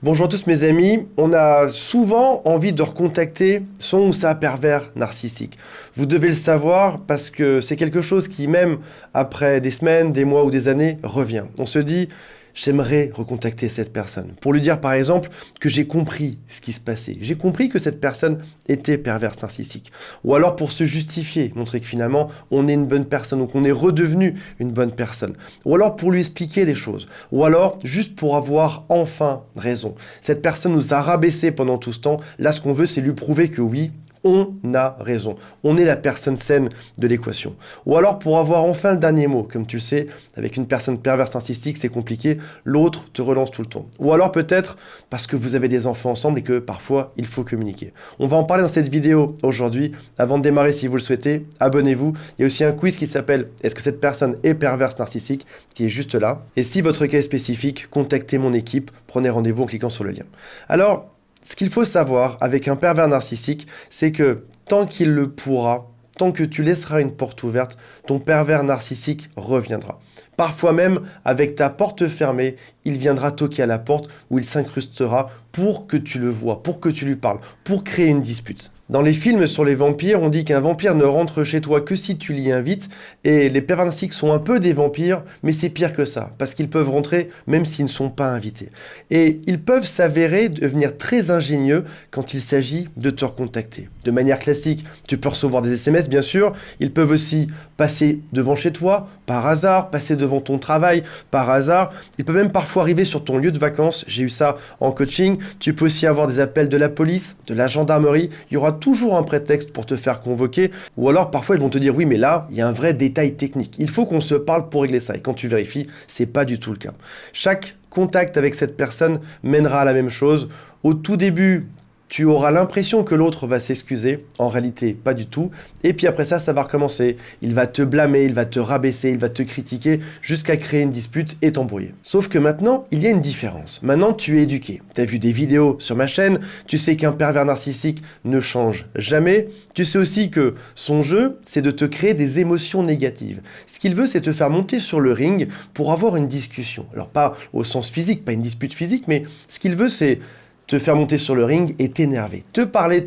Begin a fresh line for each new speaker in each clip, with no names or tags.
Bonjour à tous mes amis, on a souvent envie de recontacter son ou sa pervers narcissique. Vous devez le savoir parce que c'est quelque chose qui, même après des semaines, des mois ou des années, revient. On se dit, j'aimerais recontacter cette personne pour lui dire par exemple que j'ai compris ce qui se passait. J'ai compris que cette personne était perverse narcissique. Ou alors pour se justifier, montrer que finalement on est une bonne personne ou qu'on est redevenu une bonne personne. Ou alors pour lui expliquer des choses. Ou alors juste pour avoir enfin raison. Cette personne nous a rabaissé pendant tout ce temps. Là, ce qu'on veut, c'est lui prouver que oui, on a raison. On est la personne saine de l'équation. Ou alors pour avoir enfin le dernier mot. Comme tu le sais, avec une personne perverse narcissique, c'est compliqué. L'autre te relance tout le temps. Ou alors peut-être parce que vous avez des enfants ensemble et que parfois il faut communiquer. On va en parler dans cette vidéo aujourd'hui. Avant de démarrer, si vous le souhaitez, abonnez-vous. Il y a aussi un quiz qui s'appelle « Est-ce que cette personne est perverse narcissique ?» qui est juste là. Et si votre cas est spécifique, contactez mon équipe. Prenez rendez-vous en cliquant sur le lien. Alors, ce qu'il faut savoir avec un pervers narcissique, c'est que tant qu'il le pourra, tant que tu laisseras une porte ouverte, ton pervers narcissique reviendra. Parfois même, avec ta porte fermée, il viendra toquer à la porte où il s'incrustera pour que tu le vois, pour que tu lui parles, pour créer une dispute. Dans les films sur les vampires, on dit qu'un vampire ne rentre chez toi que si tu l'y invites, et les pervers narcissiques sont un peu des vampires, mais c'est pire que ça, parce qu'ils peuvent rentrer même s'ils ne sont pas invités. Et ils peuvent s'avérer devenir très ingénieux quand il s'agit de te recontacter. De manière classique, tu peux recevoir des SMS, bien sûr, ils peuvent aussi passer devant chez toi, par hasard, passer devant ton travail, par hasard, ils peuvent même parfois arriver sur ton lieu de vacances, j'ai eu ça en coaching, tu peux aussi avoir des appels de la police, de la gendarmerie, il y aura toujours un prétexte pour te faire convoquer, ou alors parfois ils vont te dire oui mais là, il y a un vrai détail technique, il faut qu'on se parle pour régler ça, et quand tu vérifies, c'est pas du tout le cas. Chaque contact avec cette personne mènera à la même chose. Au tout début, tu auras l'impression que l'autre va s'excuser, en réalité pas du tout, et puis après ça, ça va recommencer. Il va te blâmer, il va te rabaisser, il va te critiquer, jusqu'à créer une dispute et t'embrouiller. Sauf que maintenant, il y a une différence. Maintenant, tu es éduqué. Tu as vu des vidéos sur ma chaîne, tu sais qu'un pervers narcissique ne change jamais, tu sais aussi que son jeu, c'est de te créer des émotions négatives. Ce qu'il veut, c'est te faire monter sur le ring pour avoir une discussion. Alors pas au sens physique, pas une dispute physique, mais ce qu'il veut, c'est te faire monter sur le ring et t'énerver. Te parler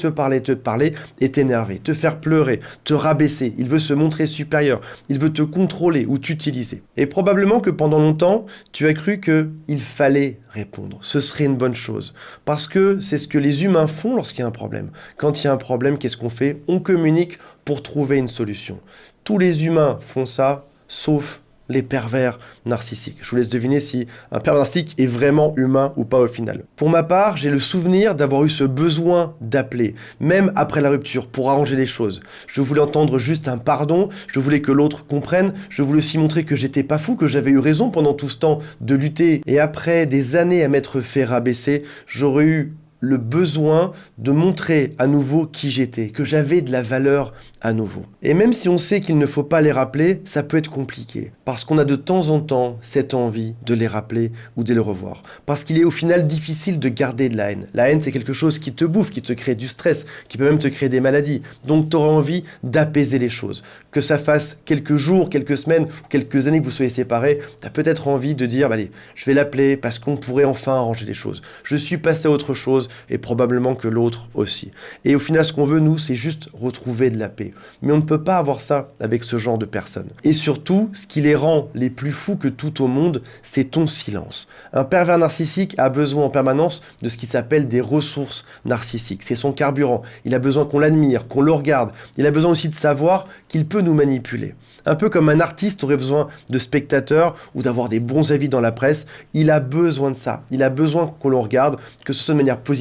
et t'énerver. Te faire pleurer, te rabaisser. Il veut se montrer supérieur. Il veut te contrôler ou t'utiliser. Et probablement que pendant longtemps, tu as cru qu'il fallait répondre. Ce serait une bonne chose. Parce que c'est ce que les humains font lorsqu'il y a un problème. Quand il y a un problème, qu'est-ce qu'on fait? On communique pour trouver une solution. Tous les humains font ça, sauf les pervers narcissiques. Je vous laisse deviner si un pervers narcissique est vraiment humain ou pas au final. Pour ma part, j'ai le souvenir d'avoir eu ce besoin d'appeler, même après la rupture, pour arranger les choses. Je voulais entendre juste un pardon, je voulais que l'autre comprenne, je voulais aussi montrer que j'étais pas fou, que j'avais eu raison pendant tout ce temps de lutter. Et après des années à m'être fait rabaisser, j'aurais eu le besoin de montrer à nouveau qui j'étais, que j'avais de la valeur à nouveau. Et même si on sait qu'il ne faut pas les rappeler, ça peut être compliqué, parce qu'on a de temps en temps cette envie de les rappeler ou de les revoir. Parce qu'il est au final difficile de garder de la haine. La haine, c'est quelque chose qui te bouffe, qui te crée du stress, qui peut même te créer des maladies. Donc tu auras envie d'apaiser les choses. Que ça fasse quelques jours, quelques semaines, quelques années que vous soyez séparés, tu as peut-être envie de dire, allez, je vais l'appeler parce qu'on pourrait enfin arranger les choses. Je suis passé à autre chose, et probablement que l'autre aussi. Et au final, ce qu'on veut, nous, c'est juste retrouver de la paix. Mais on ne peut pas avoir ça avec ce genre de personnes. Et surtout, ce qui les rend les plus fous que tout au monde, c'est ton silence. Un pervers narcissique a besoin en permanence de ce qui s'appelle des ressources narcissiques. C'est son carburant. Il a besoin qu'on l'admire, qu'on le regarde. Il a besoin aussi de savoir qu'il peut nous manipuler. Un peu comme un artiste aurait besoin de spectateurs ou d'avoir des bons avis dans la presse, il a besoin de ça. Il a besoin qu'on le regarde, que ce soit de manière positive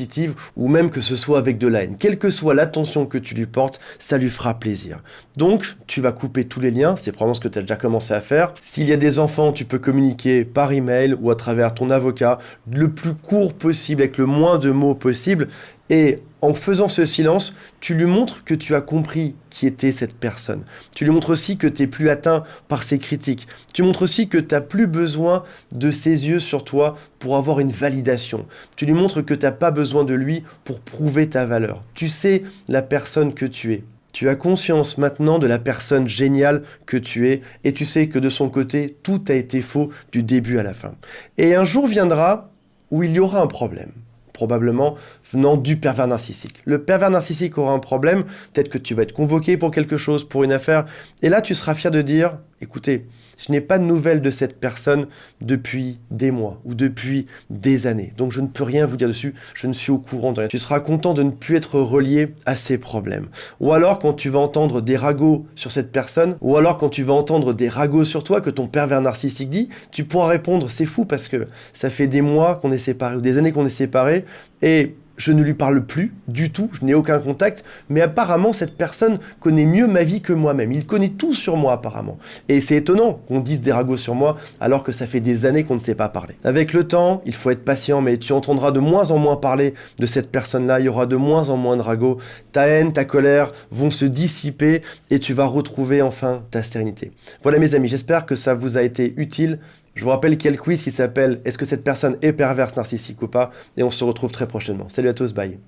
ou même que ce soit avec de la haine. Quelle que soit l'attention que tu lui portes, ça lui fera plaisir. Donc, tu vas couper tous les liens, c'est probablement ce que tu as déjà commencé à faire. S'il y a des enfants, tu peux communiquer par email ou à travers ton avocat, le plus court possible, avec le moins de mots possible. Et en faisant ce silence, tu lui montres que tu as compris qui était cette personne. Tu lui montres aussi que tu n'es plus atteint par ses critiques. Tu montres aussi que tu n'as plus besoin de ses yeux sur toi pour avoir une validation. Tu lui montres que tu n'as pas besoin de lui pour prouver ta valeur. Tu sais la personne que tu es. Tu as conscience maintenant de la personne géniale que tu es et tu sais que de son côté, tout a été faux du début à la fin. Et un jour viendra où il y aura un problème. probablement venant du pervers narcissique. Le pervers narcissique aura un problème, peut-être que tu vas être convoqué pour quelque chose, pour une affaire, et là tu seras fier de dire, écoutez, je n'ai pas de nouvelles de cette personne depuis des mois ou depuis des années. Donc je ne peux rien vous dire dessus, je ne suis au courant de rien. Tu seras content de ne plus être relié à ces problèmes. Ou alors quand tu vas entendre des ragots sur cette personne, ou alors quand tu vas entendre des ragots sur toi que ton pervers narcissique dit, tu pourras répondre, c'est fou parce que ça fait des mois qu'on est séparés ou des années qu'on est séparés et je ne lui parle plus du tout, je n'ai aucun contact, mais apparemment cette personne connaît mieux ma vie que moi-même. Il connaît tout sur moi apparemment. Et c'est étonnant qu'on dise des ragots sur moi alors que ça fait des années qu'on ne s'est pas parlé. Avec le temps, il faut être patient, mais tu entendras de moins en moins parler de cette personne-là, il y aura de moins en moins de ragots. Ta haine, ta colère vont se dissiper et tu vas retrouver enfin ta sérénité. Voilà mes amis, j'espère que ça vous a été utile. Je vous rappelle qu'il y a le quiz qui s'appelle « Est-ce que cette personne est perverse narcissique ou pas ?» et on se retrouve très prochainement. Salut à tous, bye.